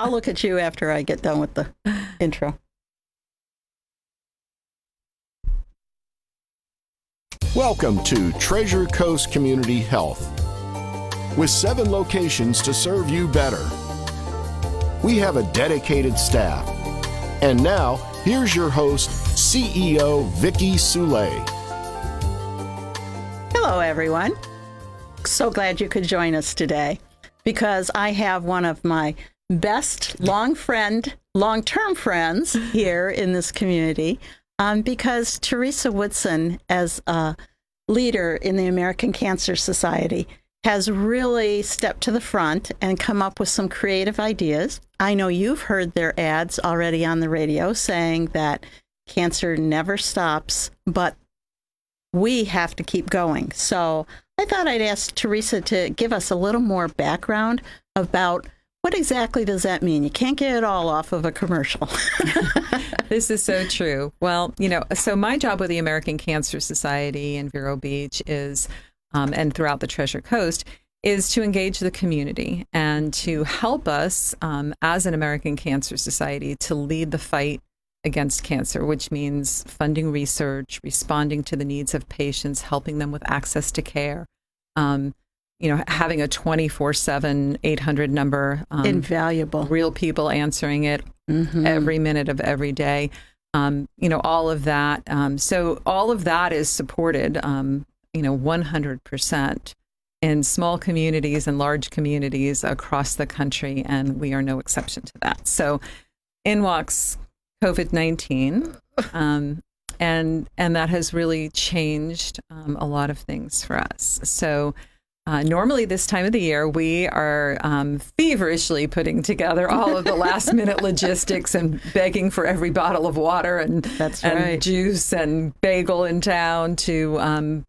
I'll look at you after I get done with the intro. Welcome to Treasure Coast Community Health, with 7 locations to serve you better. We have a dedicated staff. And now, here's your host, CEO Vicki Soulé. Hello, everyone. So glad you could join us today because I have one of my best long-term friends here in this community. Because Teresa Woodson, as a leader in the American Cancer Society, has really stepped to the front and come up with some creative ideas. I know you've heard their ads already on the radio saying that cancer never stops, but we have to keep going. So I thought I'd ask Teresa to give us a little more background about what exactly does that mean? You can't get it all off of a commercial. This is so true. Well, so my job with the American Cancer Society in Vero Beach is, and throughout the Treasure Coast, is to engage the community and to help us as an American Cancer Society to lead the fight against cancer, which means funding research, responding to the needs of patients, helping them with access to care. Having a 24/7 800 number. Invaluable. Real people answering it every minute of every day. All of that. So all of that is supported, 100% in small communities and large communities across the country, and we are no exception to that. So in walks COVID-19, and that has really changed a lot of things for us. So normally this time of the year, we are feverishly putting together all of the last minute logistics and begging for every bottle of water and juice and bagel in town to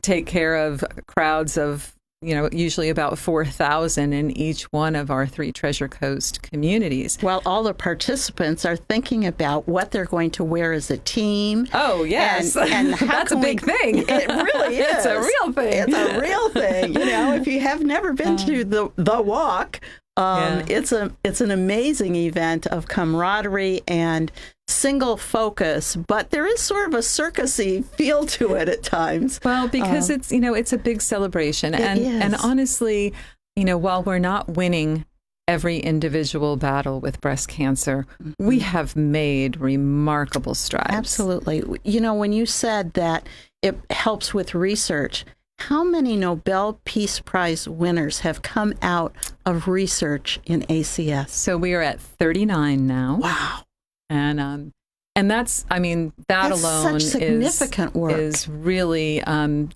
take care of crowds of, usually about 4,000 in each one of our 3 Treasure Coast communities. Well, all the participants are thinking about what they're going to wear as a team. Oh, yes. And that's a big thing. It really is. It's a real thing. It's a real thing. If you have never been to the walk, it's an amazing event of camaraderie and single focus, but there is sort of a circusy feel to it at times. Well, because it's a big celebration, and honestly, while we're not winning every individual battle with breast cancer, we have made remarkable strides. Absolutely. When you said that it helps with research, how many Nobel Peace Prize winners have come out of research in ACS? So we are at 39 now. Wow. And that's alone such significant work. Is really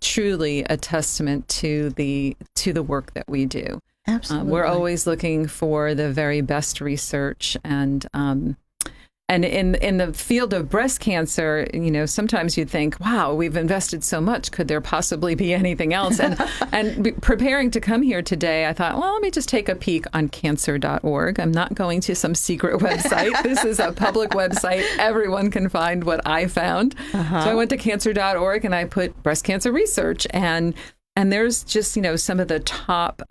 truly a testament to the work that we do. Absolutely. We're always looking for the very best research, and in the field of breast cancer, sometimes you think, wow, we've invested so much. Could there possibly be anything else? And preparing to come here today, I thought, well, let me just take a peek on cancer.org. I'm not going to some secret website. This is a public website. Everyone can find what I found. So I went to cancer.org and I put breast cancer research, and there's just, some of the top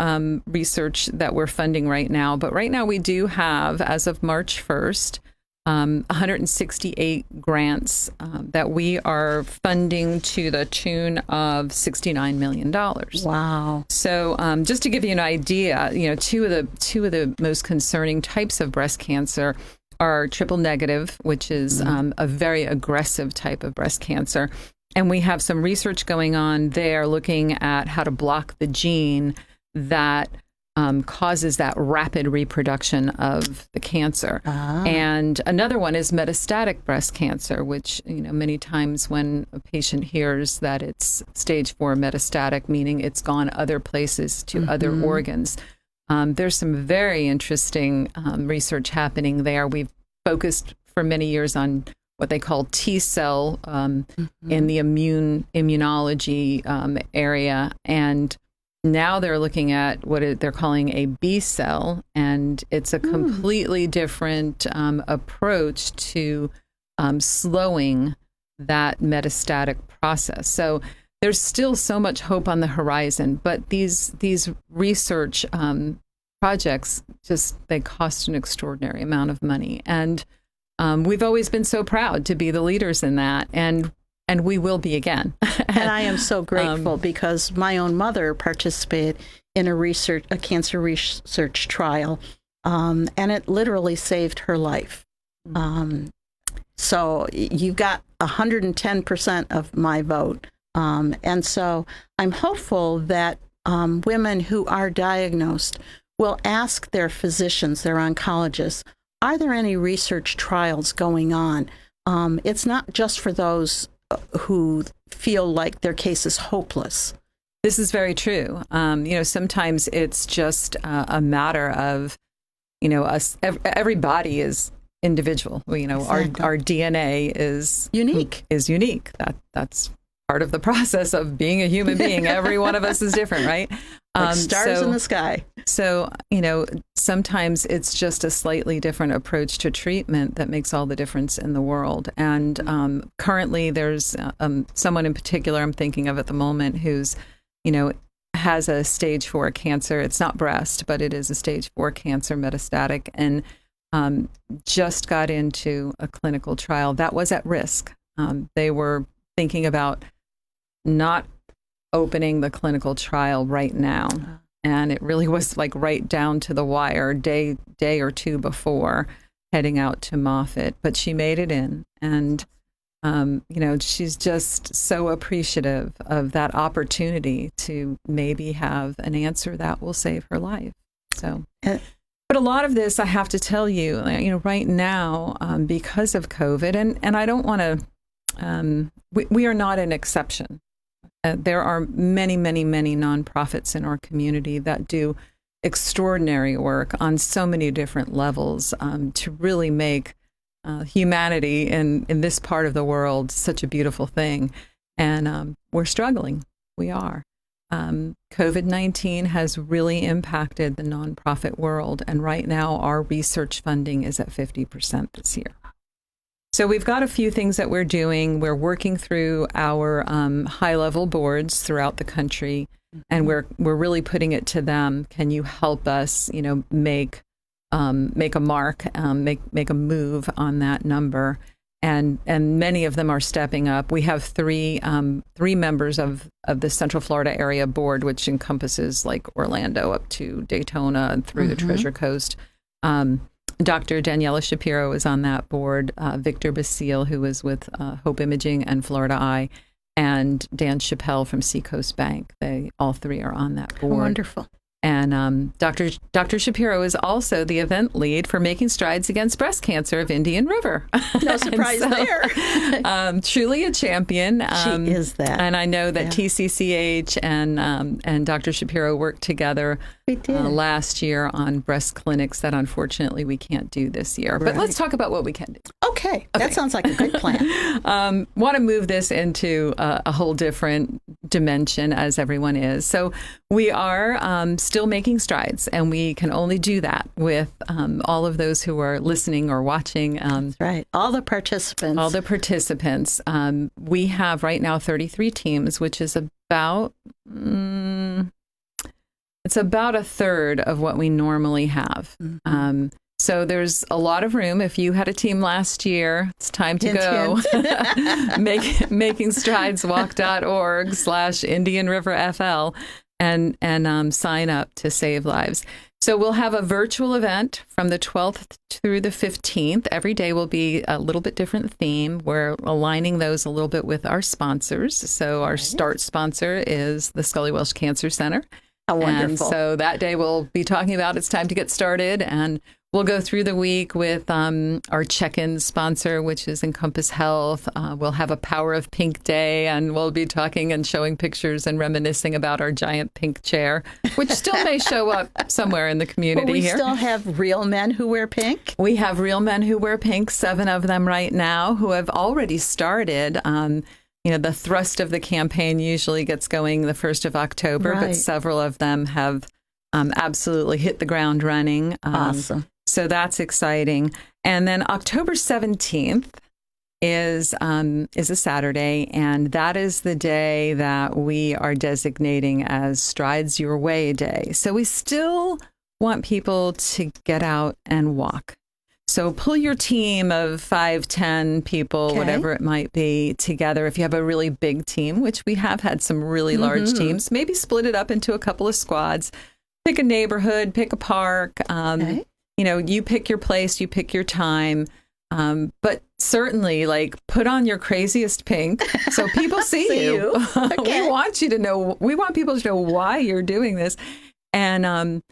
research that we're funding right now. But right now we do have, as of March 1st, 168 grants that we are funding to the tune of $69 million. Wow. So just to give you an idea, two of the most concerning types of breast cancer are triple negative, which is a very aggressive type of breast cancer. And we have some research going on there looking at how to block the gene that causes that rapid reproduction of the cancer. And another one is metastatic breast cancer, which, many times when a patient hears that it's stage 4 metastatic, meaning it's gone other places to other organs, there's some very interesting research happening there. We've focused for many years on what they call T cell in the immunology area, and now they're looking at what they're calling a B cell, and it's a completely different approach to slowing that metastatic process. So there's still so much hope on the horizon, but these research projects, they cost an extraordinary amount of money. And we've always been so proud to be the leaders in that. And we will be again. And I am so grateful because my own mother participated in a cancer research trial, and it literally saved her life. So you got 110% of my vote. And so I'm hopeful that women who are diagnosed will ask their physicians, their oncologists, are there any research trials going on? It's not just for those who feel like their case is hopeless. This is very true. Sometimes it's just a matter of, us. Every body is individual. Exactly. Our DNA is unique. That's part of the process of being a human being. Every one of us is different, right? Like stars in the sky. So, sometimes it's just a slightly different approach to treatment that makes all the difference in the world. And currently there's someone in particular I'm thinking of at the moment who's, has a stage 4 cancer. It's not breast, but it is a stage 4 cancer, metastatic, and just got into a clinical trial that was at risk. They were thinking about not opening the clinical trial right now. And it really was like right down to the wire, day or two before heading out to Moffitt. But she made it in. And, she's just so appreciative of that opportunity to maybe have an answer that will save her life. So, but a lot of this, I have to tell you, right now, because of COVID, and I don't want to, we are not an exception. There are many, many, many nonprofits in our community that do extraordinary work on so many different levels to really make humanity in this part of the world such a beautiful thing. And we're struggling. We are. COVID-19 has really impacted the nonprofit world. And right now, our research funding is at 50% this year. So we've got a few things that we're doing. We're working through our high-level boards throughout the country, and we're really putting it to them. Can you help us, make a mark, make a move on that number? And many of them are stepping up. We have three members of the Central Florida Area Board, which encompasses like Orlando up to Daytona and through the Treasure Coast. Dr. Daniela Shapiro is on that board, Victor Basile, who is with Hope Imaging and Florida Eye, and Dan Chappelle from Seacoast Bank. They all three are on that board. Wonderful. And Dr. Shapiro is also the event lead for Making Strides Against Breast Cancer of Indian River. No surprise there. Truly a champion. She is that. And I know that TCCH and Dr. Shapiro worked together last year on breast clinics that unfortunately we can't do this year. Right. But let's talk about what we can do. Okay. That sounds like a good plan. Want to move this into a whole different dimension, as everyone is. So we are still making strides, and we can only do that with all of those who are listening or watching. That's right. All the participants. We have right now 33 teams, which is about it's about a third of what we normally have. So there's a lot of room. If you had a team last year, it's time to go. makingstrideswalk.org/Indian River FL and sign up to save lives. So we'll have a virtual event from the 12th through the 15th. Every day will be a little bit different theme. We're aligning those a little bit with our sponsors. So our start sponsor is the Scully Welsh Cancer Center. How wonderful. And so that day we'll be talking about it's time to get started, and we'll go through the week with our check-in sponsor, which is Encompass Health. We'll have a Power of Pink Day, and we'll be talking and showing pictures and reminiscing about our giant pink chair, which still may show up somewhere in the community here. We still have real men who wear pink? We have real men who wear pink, 7 of them right now, who have already started. The thrust of the campaign usually gets going the 1st of October, but several of them have absolutely hit the ground running. Awesome. So that's exciting. And then October 17th is a Saturday, and that is the day that we are designating as Strides Your Way Day. So we still want people to get out and walk. So pull your team of 5, 10 people, whatever it might be, together. If you have a really big team, which we have had some really large teams, maybe split it up into a couple of squads. Pick a neighborhood, pick a park. You pick your place, you pick your time. But certainly, put on your craziest pink so people see you. Okay. We want people to know why you're doing this, and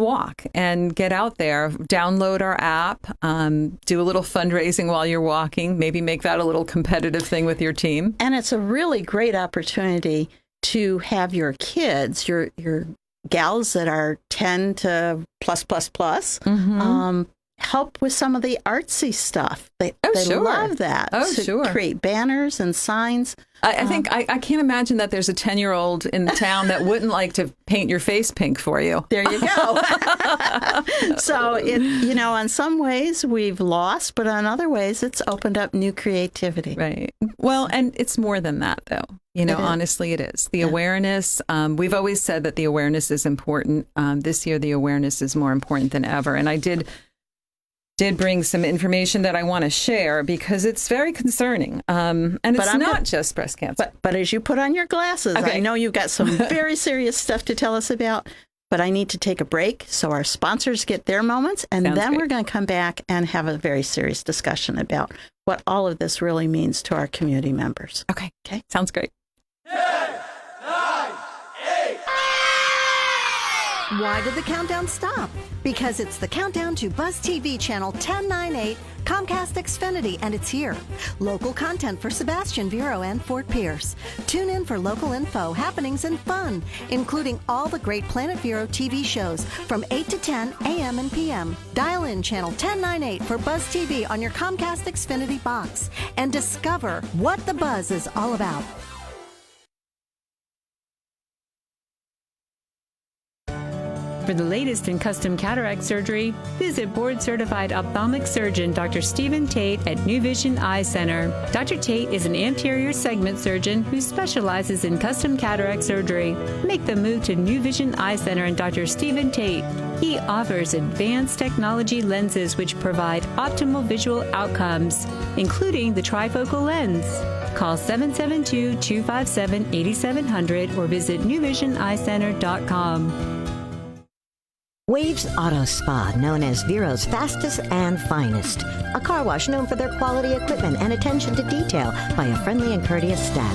walk and get out there. Download our app. Do a little fundraising while you're walking. Maybe make that a little competitive thing with your team. And it's a really great opportunity to have your kids, your gals that are 10 to plus, help with some of the artsy stuff. They love that. Create banners and signs. I think I can't imagine that there's a 10-year-old in the town that wouldn't like to paint your face pink for you. There you go. So, in some ways we've lost, but in other ways it's opened up new creativity. Right. Well, and it's more than that, though. Honestly, it is. The awareness, we've always said that the awareness is important. This year, the awareness is more important than ever. And I did bring some information that I want to share because it's very concerning. And it's not just breast cancer. But as you put on your glasses, I know you've got some very serious stuff to tell us about, but I need to take a break so our sponsors get their moments. And then we're going to come back and have a very serious discussion about what all of this really means to our community members. Okay. Sounds great. 10, 9, 8. Why did the countdown stop? Because it's the countdown to Buzz TV channel 1098, Comcast Xfinity, and it's here. Local content for Sebastian, Vero, and Fort Pierce. Tune in for local info, happenings, and fun, including all the great Planet Vero TV shows from 8 to 10 a.m. and p.m. Dial in channel 1098 for Buzz TV on your Comcast Xfinity box and discover what the Buzz is all about. For the latest in custom cataract surgery, visit board-certified ophthalmic surgeon Dr. Stephen Tate at New Vision Eye Center. Dr. Tate is an anterior segment surgeon who specializes in custom cataract surgery. Make the move to New Vision Eye Center and Dr. Stephen Tate. He offers advanced technology lenses which provide optimal visual outcomes, including the trifocal lens. Call 772-257-8700 or visit newvisioneyecenter.com. Waves Auto Spa, known as Vero's fastest and finest. A car wash known for their quality equipment and attention to detail by a friendly and courteous staff.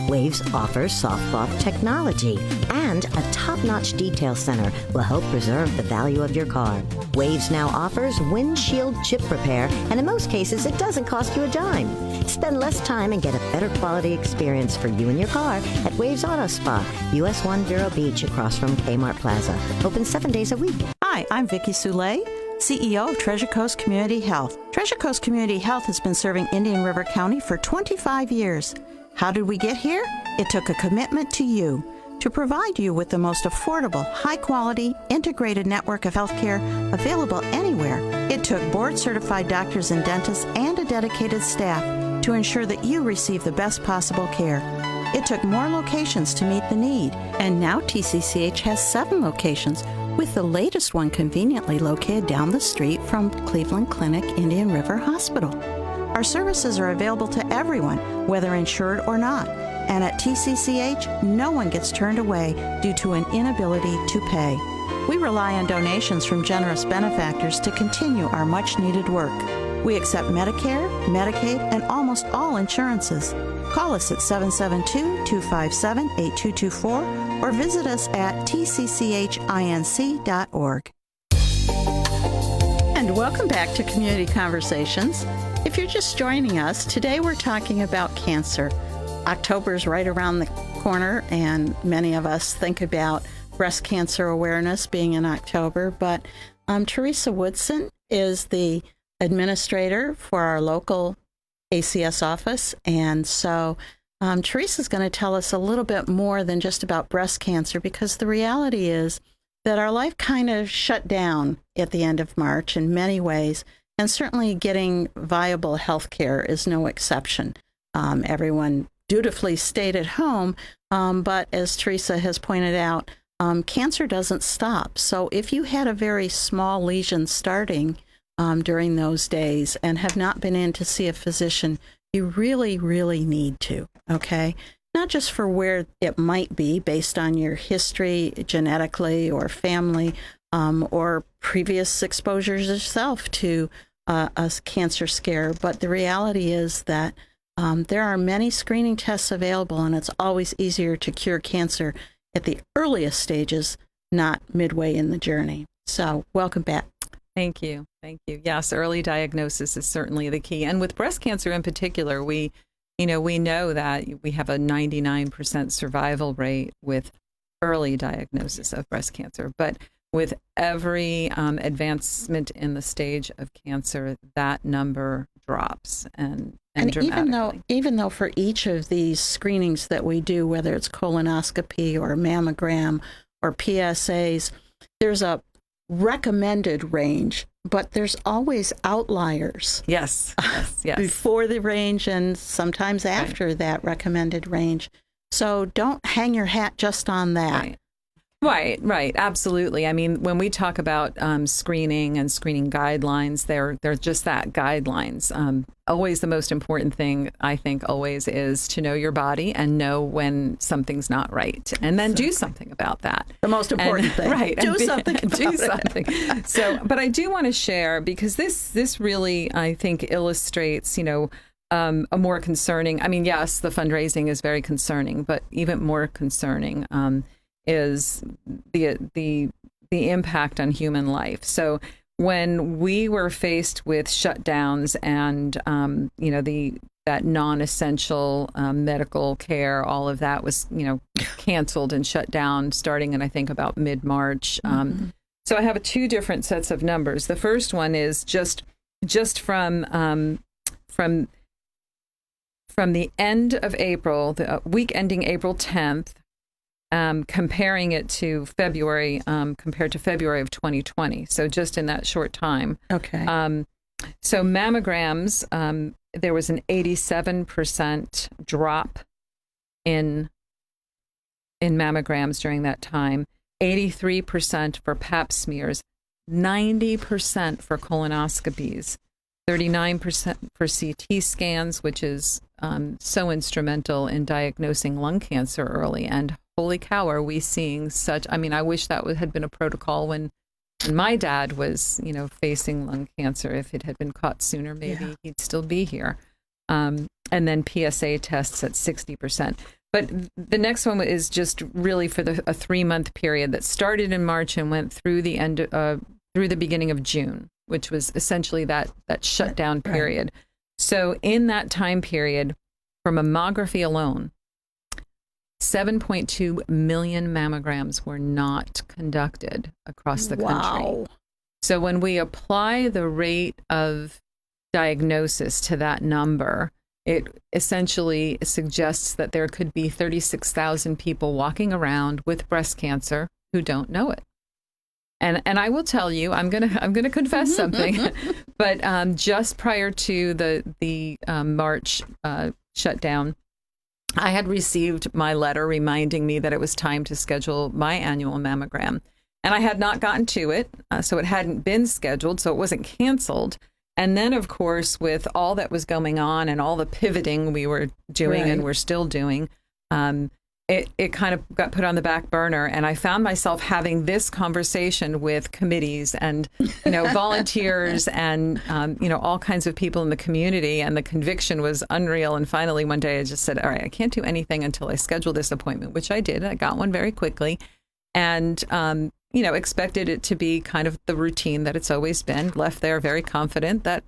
Waves offers soft cloth technology, and a top-notch detail center will help preserve the value of your car. Waves now offers windshield chip repair, and in most cases, it doesn't cost you a dime. Spend less time and get a better quality experience for you and your car at Waves Auto Spa, US 1 Vero Beach, across from Kmart Plaza. Open 7 days a week. Hi, I'm Vicki Soule, CEO of Treasure Coast Community Health. Treasure Coast Community Health has been serving Indian River County for 25 years. How did we get here? It took a commitment to you to provide you with the most affordable, high-quality, integrated network of healthcare available anywhere. It took board-certified doctors and dentists and a dedicated staff to ensure that you receive the best possible care. It took more locations to meet the need, and now TCCH has 7 locations, with the latest one conveniently located down the street from Cleveland Clinic Indian River Hospital. Our services are available to everyone, whether insured or not. And at TCCH, no one gets turned away due to an inability to pay. We rely on donations from generous benefactors to continue our much-needed work. We accept Medicare, Medicaid, and almost all insurances. Call us at 772-257-8224 or visit us at tcchinc.org. And welcome back to Community Conversations. If you're just joining us, today we're talking about cancer. October's right around the corner, and many of us think about breast cancer awareness being in October, but Teresa Woodson is the administrator for our local ACS office, and so Teresa's going to tell us a little bit more than just about breast cancer, because the reality is that our life kind of shut down at the end of March in many ways, and certainly getting viable health care is no exception. Everyone dutifully stayed at home, but as Teresa has pointed out, cancer doesn't stop. So if you had a very small lesion starting during those days and have not been in to see a physician, you really, really need to, okay? Not just for where it might be based on your history genetically or family or previous exposures yourself to a cancer scare, but the reality is that there are many screening tests available, and it's always easier to cure cancer at the earliest stages, not midway in the journey. So welcome back. Thank you. Thank you. Yes, early diagnosis is certainly the key. And with breast cancer in particular, we know that we have a 99% survival rate with early diagnosis of breast cancer. But with every advancement in the stage of cancer, that number drops and dramatically. even though for each of these screenings that we do, whether it's colonoscopy or mammogram or PSAs, there's a recommended range, but there's always outliers. Yes. Before the range and sometimes after that recommended range. So don't hang your hat just on that. Right. Absolutely. I mean, when we talk about screening and screening guidelines, they're just that, guidelines. Always the most important thing, I think, always is to know your body and know when something's not right, and then do something about that. The most important thing. Right. Do something. Do something. So, but I do want to share, because this really, I think, illustrates, a more concerning, I mean, yes, the fundraising is very concerning, but even more concerning is the impact on human life. So when we were faced with shutdowns and that non-essential medical care, all of that was canceled and shut down starting in, I think, about mid-March. So I have two different sets of numbers. The first one is just from the end of April, the week ending April 10th. Comparing it to February, compared to February of 2020. So just in that short time. Okay. So mammograms, there was an 87% drop in mammograms during that time, 83% for pap smears, 90% for colonoscopies, 39% for CT scans, which is so instrumental in diagnosing lung cancer early. And holy cow, are we seeing such, I mean, I wish that had been a protocol when my dad was, facing lung cancer. If it had been caught sooner, maybe he'd still be here. And then PSA tests at 60%. But the next one is just really for a 3-month period that started in March and went through the through the beginning of June, which was essentially that shutdown period. So in that time period, for mammography alone, 7.2 million mammograms were not conducted across the country. So when we apply the rate of diagnosis to that number, it essentially suggests that there could be 36,000 people walking around with breast cancer who don't know it. And I will tell you, I'm gonna confess something, but just prior to the March shutdown, I had received my letter reminding me that it was time to schedule my annual mammogram. And I had not gotten to it, so it hadn't been scheduled, so it wasn't canceled. And then, of course, with all that was going on and all the pivoting we were doing and we're still doing, it kind of got put on the back burner. And I found myself having this conversation with committees and, volunteers and, all kinds of people in the community. And the conviction was unreal. And finally, one day I just said, all right, I can't do anything until I schedule this appointment, which I did. I got one very quickly and, expected it to be kind of the routine that it's always been. Left there very confident that,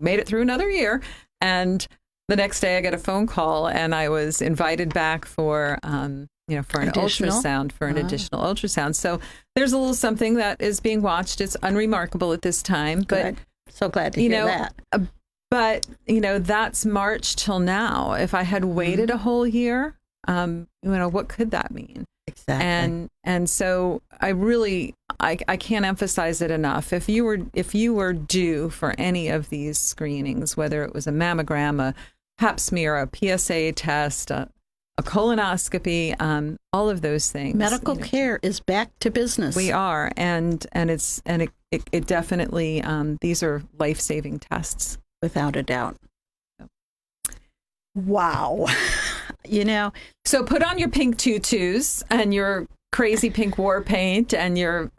made it through another year. And the next day I got a phone call and I was invited back for an ultrasound, for an additional ultrasound. So there's a little something that is being watched. It's unremarkable at this time. Good. But so glad to hear that. But, that's March till now. If I had waited a whole year, what could that mean? Exactly. And so I really, I can't emphasize it enough. If you were due for any of these screenings, whether it was a mammogram, a pap smear, a PSA test, a a colonoscopy, all of those things. Medical care is back to business. We are, and it definitely these are life-saving tests, without a doubt. Wow. So put on your pink tutus and your crazy pink war paint and your,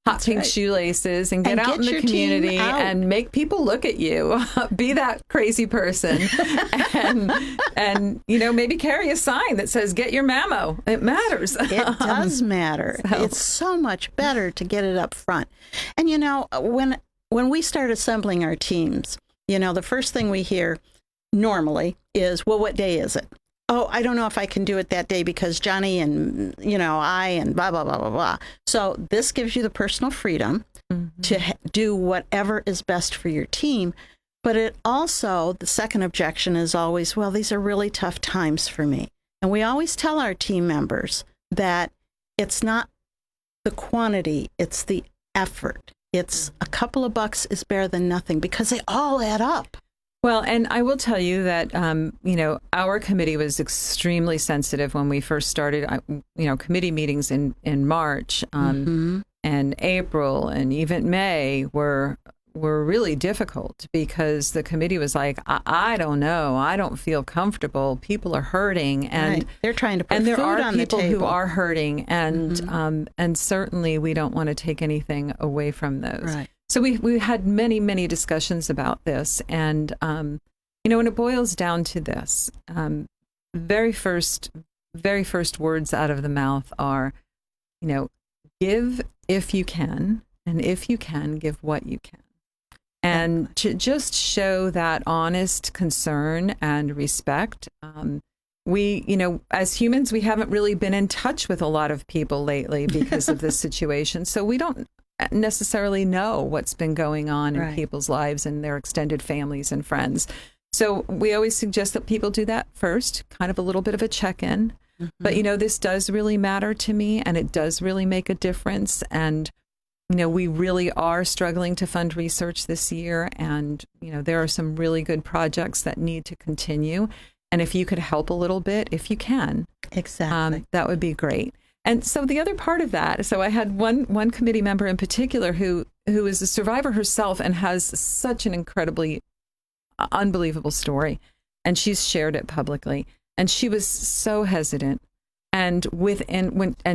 hot pink shoelaces and get out in the community and make people look at you. Be that crazy person and maybe carry a sign that says, get your mammo. It matters. It does matter. So. It's so much better to get it up front. And, when we start assembling our teams, the first thing we hear normally is, well, what day is it? Oh, I don't know if I can do it that day because Johnny and, I and blah, blah, blah, blah, blah. So this gives you the personal freedom to do whatever is best for your team. But it also, the second objection is always, well, these are really tough times for me. And we always tell our team members that it's not the quantity, it's the effort. It's a couple of bucks is better than nothing because they all add up. Well, and I will tell you that, our committee was extremely sensitive when we first started, committee meetings in March and April and even May were really difficult because the committee was like, I don't know. I don't feel comfortable. People are hurting. And right. They're trying to put food on the table. And there are people who are hurting. And certainly we don't want to take anything away from those. Right. So we had many, many discussions about this. And, and it boils down to this. Very first words out of the mouth are, give if you can. And if you can, give what you can. And to just show that honest concern and respect. We, as humans, we haven't really been in touch with a lot of people lately because of this situation. So we don't necessarily know what's been going on in people's lives and their extended families and friends. So we always suggest that people do that first, kind of a little bit of a check-in. But, this does really matter to me and it does really make a difference. And, we really are struggling to fund research this year. And, there are some really good projects that need to continue. And if you could help a little bit, if you can, that would be great. And so the other part of that, so I had one committee member in particular who is a survivor herself and has such an incredibly unbelievable story. And she's shared it publicly. And she was so hesitant. And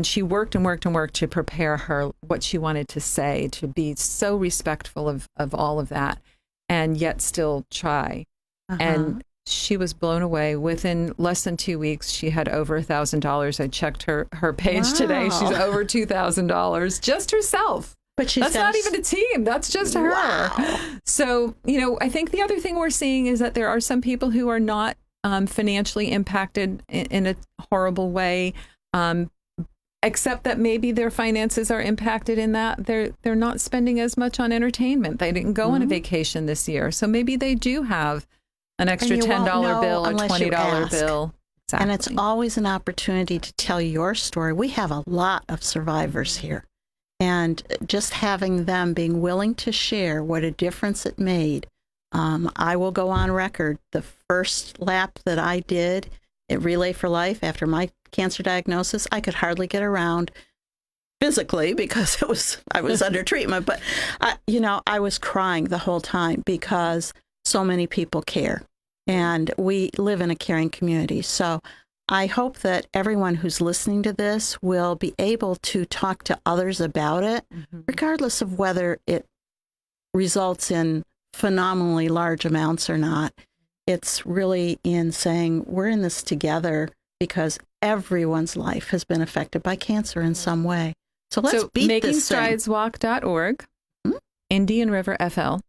she worked and worked and worked to prepare her what she wanted to say, to be so respectful of all of that, and yet still try. And she was blown away. Within less than 2 weeks, she had over $1,000. I checked her page today. She's over $2,000 just herself. But that's not even a team. That's just her. Wow. So, I think the other thing we're seeing is that there are some people who are not financially impacted in a horrible way, except that maybe their finances are impacted in that they're not spending as much on entertainment. They didn't go on a vacation this year. So maybe they do have an extra $10 bill or $20 bill. Exactly. And it's always an opportunity to tell your story. We have a lot of survivors here. And just having them being willing to share what a difference it made. I will go on record. The first lap that I did at Relay for Life after my cancer diagnosis, I could hardly get around physically because I was under treatment. But, I was crying the whole time because so many people care. And we live in a caring community. So I hope that everyone who's listening to this will be able to talk to others about it, regardless of whether it results in phenomenally large amounts or not. It's really in saying we're in this together because everyone's life has been affected by cancer in some way. So let's beat this thing. MakingStridesWalk.org, Indian River FL.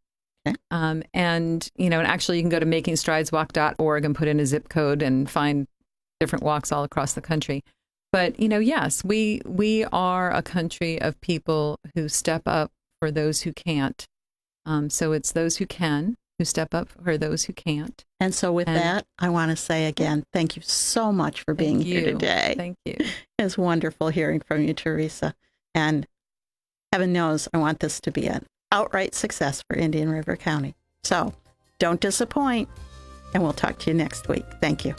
Okay. And actually you can go to MakingStridesWalk.org and put in a zip code and find different walks all across the country. But, yes, we are a country of people who step up for those who can't. So it's those who can who step up for those who can't. And so with that, I want to say again, thank you so much for being here today. Thank you. It's wonderful hearing from you, Teresa. And heaven knows I want this to be an outright success for Indian River County. So don't disappoint, and we'll talk to you next week. Thank you.